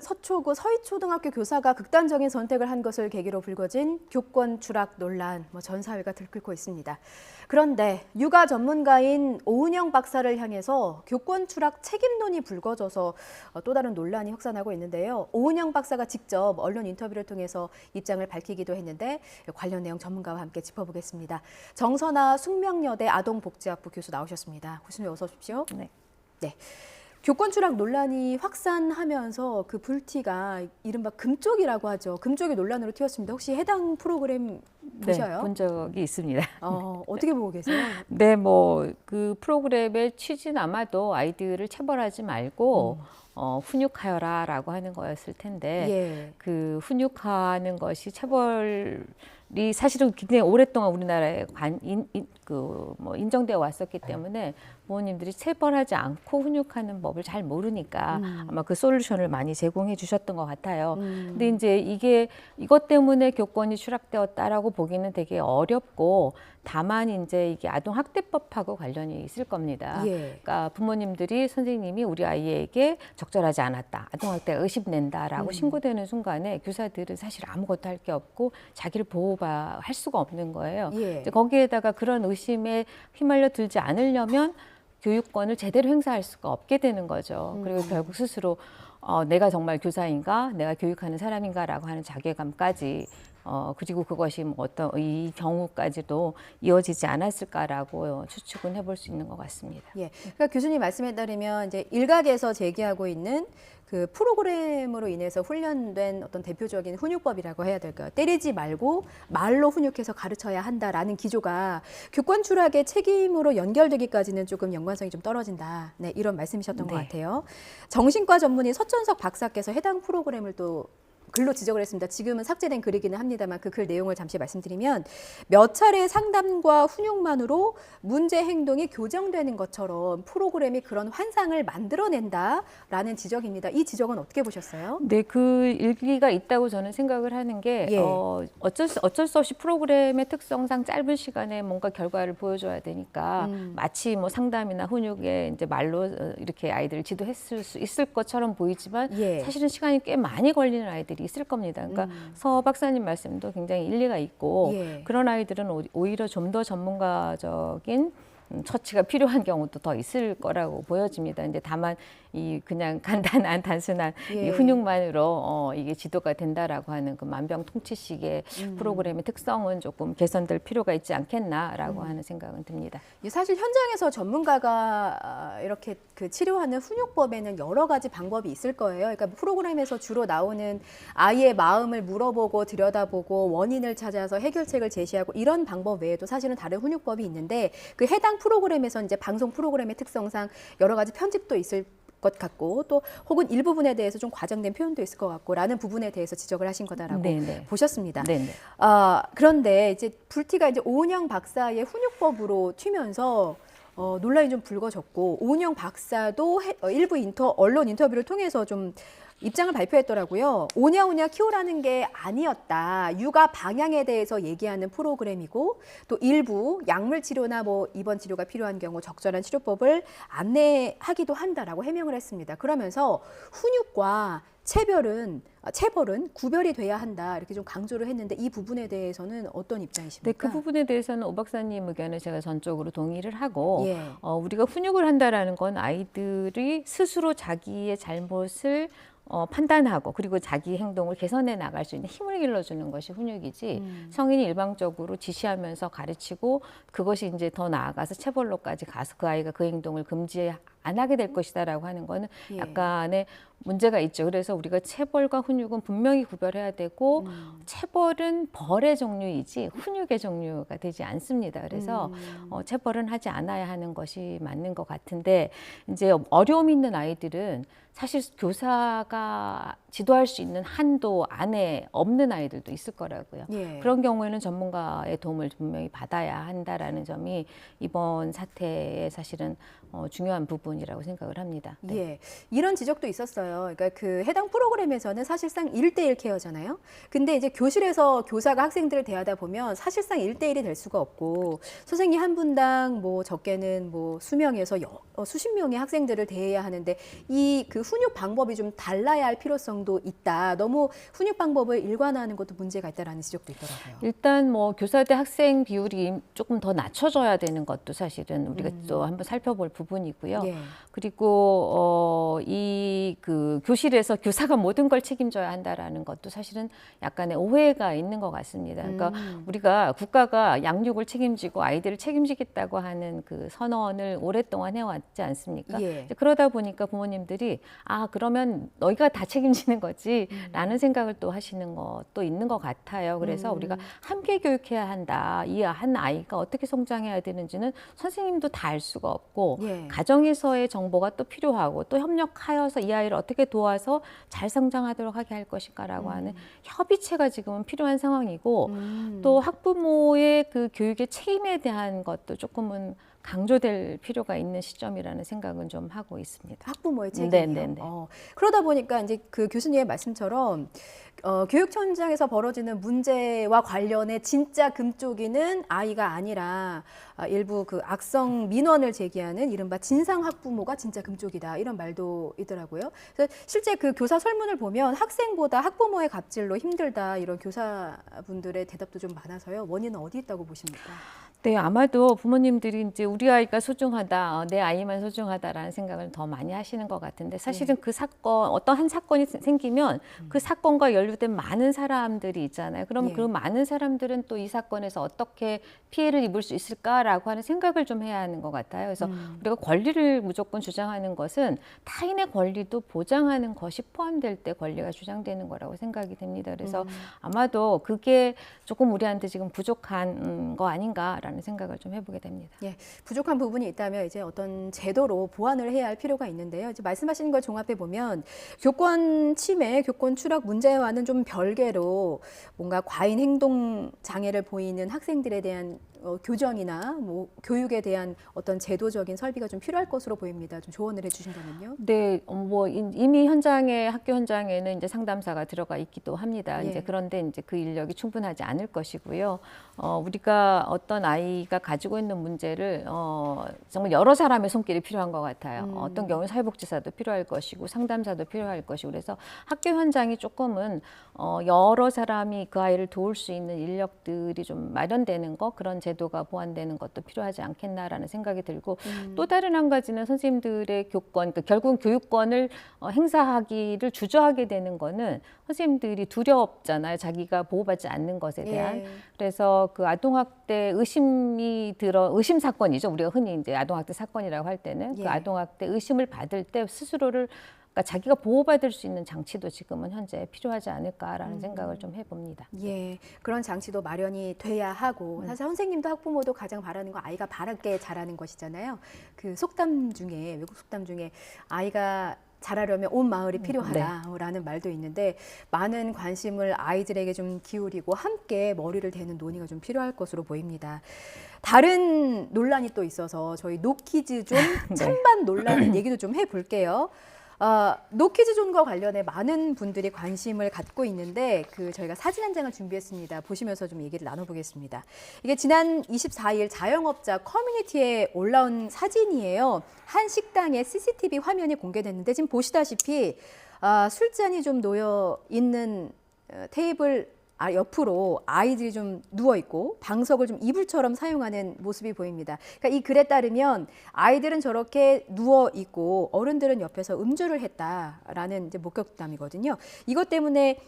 서울 서초구 서희초등학교 교사가 극단적인 선택을 한 것을 계기로 불거진 교권 추락 논란, 전 사회가 들끓고 있습니다. 그런데 육아 전문가인 오은영 박사를 향해서 교권 추락 책임론이 불거져서 또 다른 논란이 확산하고 있는데요. 오은영 박사가 직접 언론 인터뷰를 통해서 입장을 밝히기도 했는데 관련 내용 전문가와 함께 짚어보겠습니다. 정선아 숙명여대 아동복지학부 교수 나오셨습니다. 교수님 어서 오십시오. 네. 교권 추락 논란이 확산하면서 그 불티가 이른바 금쪽이라고 하죠. 금쪽이 논란으로 튀었습니다. 혹시 해당 프로그램 보셔요? 네, 본 적이 있습니다. 어떻게 보고 계세요? 네, 그 프로그램의 취지는 아마도 아이들을 체벌하지 말고 훈육하여라라고 하는 거였을 텐데 예. 그 훈육하는 것이 체벌이 사실은 굉장히 오랫동안 우리나라에 인정되어 왔었기 때문에 부모님들이 체벌하지 않고 훈육하는 법을 잘 모르니까 아마 그 솔루션을 많이 제공해 주셨던 것 같아요. 근데 이제 이것 때문에 교권이 추락되었다라고 보기는 되게 어렵고 다만 이제 이게 아동학대법하고 관련이 있을 겁니다. 예. 그러니까 부모님들이 선생님이 우리 아이에게 적절하지 않았다, 아동학대가 의심된다라고 신고되는 순간에 교사들은 사실 아무것도 할 게 없고 자기를 보호할 수가 없는 거예요. 예. 거기에다가 그런 의심에 휘말려 들지 않으려면 교육권을 제대로 행사할 수가 없게 되는 거죠. 그리고 결국 스스로 내가 정말 교사인가, 내가 교육하는 사람인가라고 하는 자괴감까지 그리고 그것이 이 경우까지도 이어지지 않았을까라고 추측은 해볼 수 있는 것 같습니다. 예. 그러니까 교수님 말씀에 따르면 이제 일각에서 제기하고 있는 그 프로그램으로 인해서 훈련된 어떤 대표적인 훈육법이라고 해야 될까요? 때리지 말고 말로 훈육해서 가르쳐야 한다라는 기조가 교권 추락의 책임으로 연결되기까지는 조금 연관성이 좀 떨어진다. 네, 이런 말씀이셨던 것 같아요. 정신과 전문의 서천석 박사께서 해당 프로그램을 또 글로 지적을 했습니다. 지금은 삭제된 글이기는 합니다만 그 글 내용을 잠시 말씀드리면 몇 차례 상담과 훈육만으로 문제 행동이 교정되는 것처럼 프로그램이 그런 환상을 만들어낸다라는 지적입니다. 이 지적은 어떻게 보셨어요? 네, 그 일리가 있다고 저는 생각을 하는 게 예. 어쩔 수 없이 프로그램의 특성상 짧은 시간에 뭔가 결과를 보여줘야 되니까 마치 상담이나 훈육에 이제 말로 이렇게 아이들을 지도했을 수 있을 것처럼 보이지만 예. 사실은 시간이 꽤 많이 걸리는 아이들이 있을 겁니다. 그러니까 서 박사님 말씀도 굉장히 일리가 있고 예. 그런 아이들은 오히려 좀 더 전문가적인 처치가 필요한 경우도 더 있을 거라고 보여집니다. 이제 다만 그냥 간단한 단순한 이 훈육만으로 이게 지도가 된다라고 하는 그 만병통치식의 프로그램의 특성은 조금 개선될 필요가 있지 않겠나라고 하는 생각은 듭니다. 사실 현장에서 전문가가 이렇게 그 치료하는 훈육법에는 여러 가지 방법이 있을 거예요. 그러니까 프로그램에서 주로 나오는 아이의 마음을 물어보고 들여다보고 원인을 찾아서 해결책을 제시하고 이런 방법 외에도 사실은 다른 훈육법이 있는데 그 해당 프로그램에서 이제 방송 프로그램의 특성상 여러 가지 편집도 있을 것 같고 또 혹은 일부분에 대해서 좀 과장된 표현도 있을 것 같고라는 부분에 대해서 지적을 하신 거다라고 보셨습니다. 그런데 이제 불티가 이제 오은영 박사의 훈육법으로 튀면서 논란이 좀 불거졌고 오은영 박사도 일부 언론 인터뷰를 통해서 좀 입장을 발표했더라고요. 오냐오냐 키우라는 게 아니었다. 육아 방향에 대해서 얘기하는 프로그램이고 또 일부 약물 치료나 입원 치료가 필요한 경우 적절한 치료법을 안내하기도 한다라고 해명을 했습니다. 그러면서 훈육과 체벌은 구별이 돼야 한다 이렇게 좀 강조를 했는데 이 부분에 대해서는 어떤 입장이십니까? 네, 그 부분에 대해서는 오 박사님 의견을 제가 전적으로 동의를 하고 우리가 훈육을 한다라는 건 아이들이 스스로 자기의 잘못을 판단하고 그리고 자기 행동을 개선해 나갈 수 있는 힘을 길러주는 것이 훈육이지 성인이 일방적으로 지시하면서 가르치고 그것이 이제 더 나아가서 체벌로까지 가서 그 아이가 그 행동을 금지 안 하게 될 것이다라고 하는 거는 약간의 문제가 있죠. 그래서 우리가 체벌과 훈육은 분명히 구별해야 되고 체벌은 벌의 종류이지 훈육의 종류가 되지 않습니다. 그래서 체벌은 하지 않아야 하는 것이 맞는 것 같은데 이제 어려움 있는 아이들은 사실 교사가 지도할 수 있는 한도 안에 없는 아이들도 있을 거라고요. 그런 경우에는 전문가의 도움을 분명히 받아야 한다라는 점이 이번 사태의 사실은 중요한 부분이라고 생각을 합니다. 예, 이런 지적도 있었어요. 그러니까 그 해당 프로그램에서는 사실상 1대1 케어잖아요. 근데 이제 교실에서 교사가 학생들을 대하다 보면 사실상 1대1이 될 수가 없고 선생님 한 분당 적게는 수명에서 수십 명의 학생들을 대해야 하는데 이 그 훈육 방법이 좀 달라야 할 필요성도 있다. 너무 훈육 방법을 일관화하는 것도 문제가 있다라는 지적도 있더라고요. 일단 뭐 교사 대 학생 비율이 조금 더 낮춰져야 되는 것도 사실은 우리가 또 한번 살펴볼 부분이고요. 예. 그리고 이 그 교실에서 교사가 모든 걸 책임져야 한다라는 것도 사실은 약간의 오해가 있는 것 같습니다. 그러니까 우리가 국가가 양육을 책임지고 아이들을 책임지겠다고 하는 그 선언을 오랫동안 해왔지 않습니까? 예. 그러다 보니까 부모님들이 그러면 너희가 다 책임지는 거지라는 생각을 또 하시는 것도 있는 것 같아요. 그래서 우리가 함께 교육해야 한다. 이 한 아이가 어떻게 성장해야 되는지는 선생님도 다 알 수가 없고 예. 가정에서의 정보가 또 필요하고 또 협력하여서 이 아이를 어떻게 도와서 잘 성장하도록 하게 할 것인가라고 하는 협의체가 지금은 필요한 상황이고 또 학부모의 그 교육의 책임에 대한 것도 조금은 강조될 필요가 있는 시점이라는 생각은 좀 하고 있습니다. 학부모의 책임이요. 그러다 보니까 이제 그 교수님의 말씀처럼 교육 현장에서 벌어지는 문제와 관련해 진짜 금쪽이는 아이가 아니라 일부 그 악성 민원을 제기하는 이른바 진상 학부모가 진짜 금쪽이다 이런 말도 있더라고요. 그래서 실제 그 교사 설문을 보면 학생보다 학부모의 갑질로 힘들다 이런 교사분들의 대답도 좀 많아서요. 원인은 어디 있다고 보십니까? 네, 아마도 부모님들이 이제 우리 아이가 소중하다, 내 아이만 소중하다라는 생각을 더 많이 하시는 것 같은데 사실은 그 사건, 어떤 한 사건이 생기면 그 사건과 연루된 많은 사람들이 있잖아요. 그럼 그 많은 사람들은 또 이 사건에서 어떻게 피해를 입을 수 있을까라고 하는 생각을 좀 해야 하는 것 같아요. 그래서 우리가 권리를 무조건 주장하는 것은 타인의 권리도 보장하는 것이 포함될 때 권리가 주장되는 거라고 생각이 됩니다. 그래서 아마도 그게 조금 우리한테 지금 부족한 거 아닌가라는 생각을 좀 해보게 됩니다. 예, 부족한 부분이 있다면 이제 어떤 제도로 보완을 해야 할 필요가 있는데요. 이제 말씀하시는 걸 종합해 보면 교권 침해, 교권 추락 문제와는 좀 별개로 뭔가 과잉 행동 장애를 보이는 학생들에 대한 교정이나 뭐 교육에 대한 어떤 제도적인 설비가 좀 필요할 것으로 보입니다. 좀 조언을 해주신다면요. 네, 뭐 이미 학교 현장에는 이제 상담사가 들어가 있기도 합니다. 예. 이제 그런데 이제 그 인력이 충분하지 않을 것이고요. 우리가 어떤 아이가 가지고 있는 문제를 정말 여러 사람의 손길이 필요한 것 같아요. 어떤 경우는 사회복지사도 필요할 것이고 상담사도 필요할 것이고 그래서 학교 현장이 조금은 여러 사람이 그 아이를 도울 수 있는 인력들이 좀 마련되는 거 그런 제도가 보완되는 것도 필요하지 않겠나라는 생각이 들고 또 다른 한 가지는 선생님들의 교권, 그러니까 결국은 교육권을 행사하기를 주저하게 되는 거는 선생님들이 두렵잖아요. 자기가 보호받지 않는 것에 대한. 그래서 그 아동학대 의심 사건이죠. 우리가 흔히 이제 아동학대 사건이라고 할 때는 그 아동학대 의심을 받을 때 스스로를 그러니까 자기가 보호받을 수 있는 장치도 지금은 현재 필요하지 않을까라는 생각을 좀 해봅니다. 예, 그런 장치도 마련이 돼야 하고 사실 선생님도 학부모도 가장 바라는 건 아이가 바르게 자라는 것이잖아요. 그 속담 중에 외국 속담 중에 아이가 자라려면 온 마을이 필요하다라는 말도 있는데 많은 관심을 아이들에게 좀 기울이고 함께 머리를 대는 논의가 좀 필요할 것으로 보입니다. 다른 논란이 또 있어서 저희 노키즈존 찬반 논란 얘기도 좀 해볼게요. 노키즈존과 관련해 많은 분들이 관심을 갖고 있는데 저희가 사진 한 장을 준비했습니다. 보시면서 좀 얘기를 나눠보겠습니다. 이게 지난 24일 자영업자 커뮤니티에 올라온 사진이에요. 한 식당의 CCTV 화면이 공개됐는데 지금 보시다시피 술잔이 좀 놓여 있는 테이블 옆으로 아이들이 좀 누워있고 방석을 좀 이불처럼 사용하는 모습이 보입니다. 그러니까 이 글에 따르면 아이들은 저렇게 누워있고 어른들은 옆에서 음주를 했다라는 이제 목격담이거든요. 이것 때문에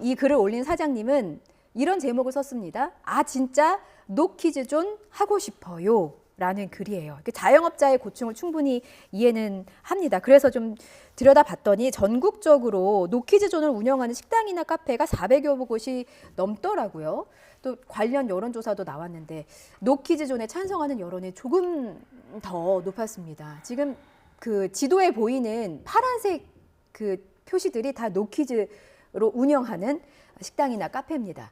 이 글을 올린 사장님은 이런 제목을 썼습니다. 진짜 노키즈존 하고 싶어요. 라는 글이에요. 자영업자의 고충을 충분히 이해는 합니다. 그래서 좀 들여다봤더니 전국적으로 노키즈존을 운영하는 식당이나 카페가 400여 곳이 넘더라고요. 또 관련 여론조사도 나왔는데 노키즈존에 찬성하는 여론이 조금 더 높았습니다. 지금 그 지도에 보이는 파란색 그 표시들이 다 노키즈로 운영하는 식당이나 카페입니다.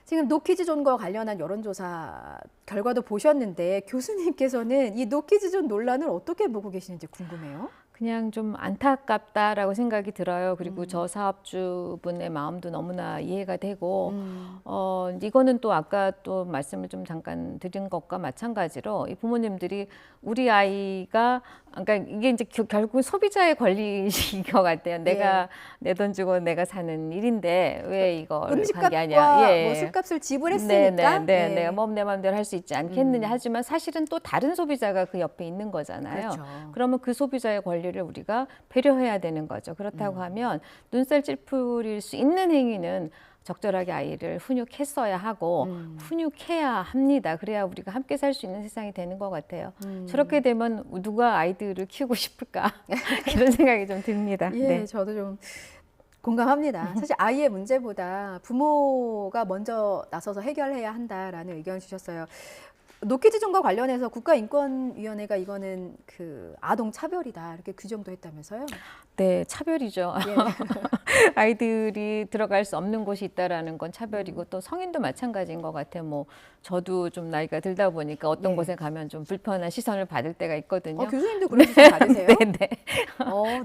지금 노키즈존과 관련한 여론조사 결과도 보셨는데 교수님께서는 이 노키즈존 논란을 어떻게 보고 계시는지 궁금해요. 그냥 좀 안타깝다라고 생각이 들어요. 그리고 저 사업주분의 마음도 너무나 이해가 되고, 이거는 또 아까 또 말씀을 좀 잠깐 드린 것과 마찬가지로 이 부모님들이 우리 아이가, 그러니까 이게 이제 결국 소비자의 권리인 것 같아요. 내가 내 돈 주고 내가 사는 일인데 왜 이걸 음식값과 뭐 술값을 지불했으니까 내가 뭐 내 마음대로 할 수 있지 않겠느냐 하지만 사실은 또 다른 소비자가 그 옆에 있는 거잖아요. 그렇죠. 그러면 그 소비자의 권리를 우리가 배려해야 되는 거죠. 그렇다고 하면 눈살 찌푸릴 수 있는 행위는 적절하게 아이를 훈육했어야 하고 훈육해야 합니다. 그래야 우리가 함께 살 수 있는 세상이 되는 것 같아요. 저렇게 되면 누가 아이들을 키우고 싶을까 이런 생각이 좀 듭니다. 예, 네. 저도 좀 공감합니다. 사실 아이의 문제보다 부모가 먼저 나서서 해결해야 한다라는 의견을 주셨어요. 노키즈존과 관련해서 국가인권위원회가 이거는 그 아동 차별이다 이렇게 규정도 했다면서요? 네, 차별이죠. 예. 아이들이 들어갈 수 없는 곳이 있다라는 건 차별이고 또 성인도 마찬가지인 것 같아요. 뭐 저도 좀 나이가 들다 보니까 어떤 곳에 가면 좀 불편한 시선을 받을 때가 있거든요. 교수님도 그런 시선 받으세요? 네.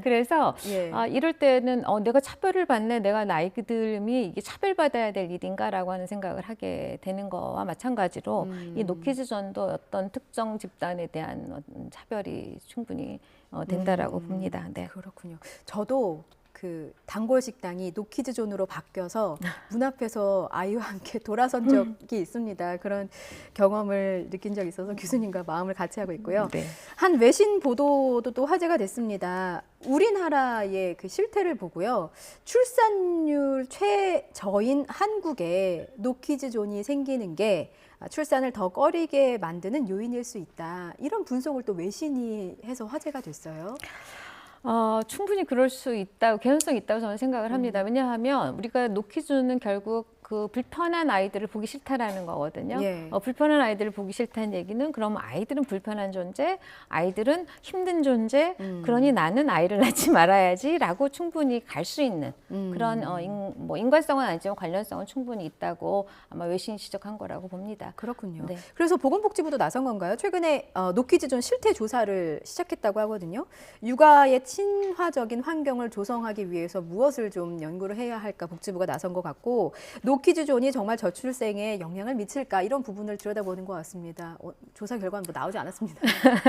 그래서 예. 이럴 때는 내가 차별을 받네, 내가 나이 들음이 이게 차별받아야 될 일인가라고 하는 생각을 하게 되는 거와 마찬가지로 이 노키즈존도 어떤 특정 집단에 대한 차별이 충분히 된다라고 봅니다. 네. 그렇군요. 저도 그 단골 식당이 노키즈존으로 바뀌어서 문 앞에서 아이와 함께 돌아선 적이 있습니다. 그런 경험을 느낀 적이 있어서 교수님과 마음을 같이 하고 있고요. 네. 한 외신 보도도 또 화제가 됐습니다. 우리나라의 그 실태를 보고요. 출산율 최저인 한국에 노키즈존이 생기는 게 출산을 더 꺼리게 만드는 요인일 수 있다. 이런 분석을 또 외신이 해서 화제가 됐어요. 충분히 그럴 수 있다, 개연성이 있다고 저는 생각을 합니다. 왜냐하면 우리가 노키즈존은 결국 그 불편한 아이들을 보기 싫다라는 거거든요. 예. 불편한 아이들을 보기 싫다는 얘기는 그럼 아이들은 불편한 존재, 아이들은 힘든 존재, 그러니 나는 아이를 낳지 말아야지라고 충분히 갈 수 있는 그런 뭐 인과성은 아니지만 관련성은 충분히 있다고 아마 외신이 지적한 거라고 봅니다. 그렇군요. 네. 그래서 보건복지부도 나선 건가요? 최근에 노키즈존 실태 조사를 시작했다고 하거든요. 육아의 친화적인 환경을 조성하기 위해서 무엇을 좀 연구를 해야 할까 복지부가 나선 것 같고 노키즈존이 정말 저출생에 영향을 미칠까 이런 부분을 들여다보는 것 같습니다. 조사 결과는 뭐 나오지 않았습니다.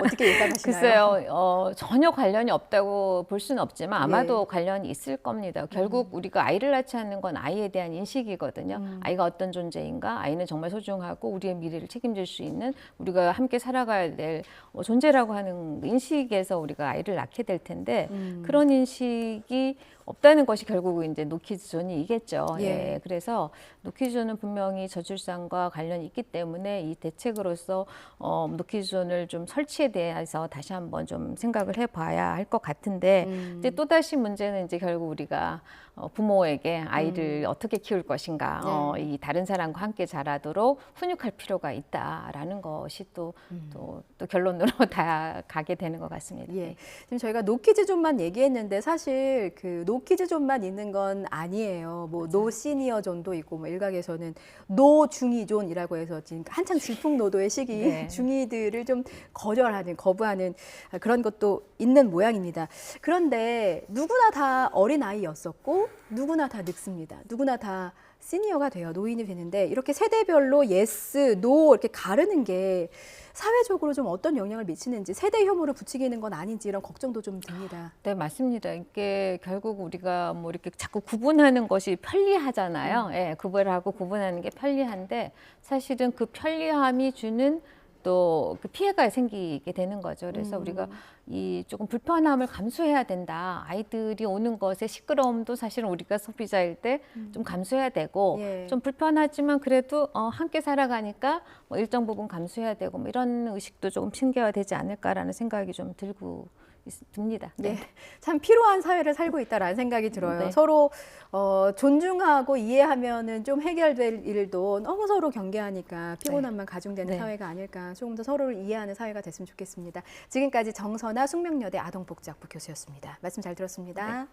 어떻게 예상하시나요? 글쎄요, 전혀 관련이 없다고 볼 수는 없지만 아마도 관련이 있을 겁니다. 결국 우리가 아이를 낳지 않는 건 아이에 대한 인식이거든요. 아이가 어떤 존재인가, 아이는 정말 소중하고 우리의 미래를 책임질 수 있는 우리가 함께 살아가야 될 존재라고 하는 인식에서 우리가 아이를 낳게 될 텐데 그런 인식이 없다는 것이 결국 이제 노키즈존이겠죠. 예. 그래서 노키즈존은 분명히 저출산과 관련이 있기 때문에 이 대책으로서 노키즈존을 좀 설치에 대해서 다시 한번 좀 생각을 해봐야 할 것 같은데 이제 또 다시 문제는 이제 결국 우리가 부모에게 아이를 어떻게 키울 것인가, 이 다른 사람과 함께 자라도록 훈육할 필요가 있다라는 것이 또 결론으로 다 가게 되는 것 같습니다. 예. 지금 저희가 노키즈존만 얘기했는데 사실 그 노키즈존만 있는 건 아니에요. 뭐 노시니어존도 있고 뭐 일각에서는 노중이존이라고 해서 지금 한창 질풍노도의 시기 중이들을 좀 거부하는 그런 것도 있는 모양입니다. 그런데 누구나 다 어린 아이였었고 누구나 다 늙습니다. 누구나 다 시니어가 돼요. 노인이 되는데 이렇게 세대별로 예스, 노 이렇게 가르는 게 사회적으로 좀 어떤 영향을 미치는지 세대 혐오를 부추기는 건 아닌지 이런 걱정도 좀 듭니다. 네, 맞습니다. 이게 결국 우리가 뭐 이렇게 자꾸 구분하는 것이 편리하잖아요. 예, 구별하고 구분하는 게 편리한데 사실은 그 편리함이 주는 또 그 피해가 생기게 되는 거죠. 그래서 우리가 이 조금 불편함을 감수해야 된다. 아이들이 오는 것의 시끄러움도 사실은 우리가 소비자일 때 좀 감수해야 되고 좀 불편하지만 그래도 함께 살아가니까 뭐 일정 부분 감수해야 되고 뭐 이런 의식도 조금 챙겨야 되지 않을까라는 생각이 좀 듭니다. 네. 참 필요한 사회를 살고 있다라는 생각이 들어요. 서로 존중하고 이해하면은 좀 해결될 일도 너무 서로 경계하니까 피곤함만 가중되는 사회가 아닐까. 조금 더 서로를 이해하는 사회가 됐으면 좋겠습니다. 지금까지 정선아 숙명여대 아동복지학부 교수였습니다. 말씀 잘 들었습니다.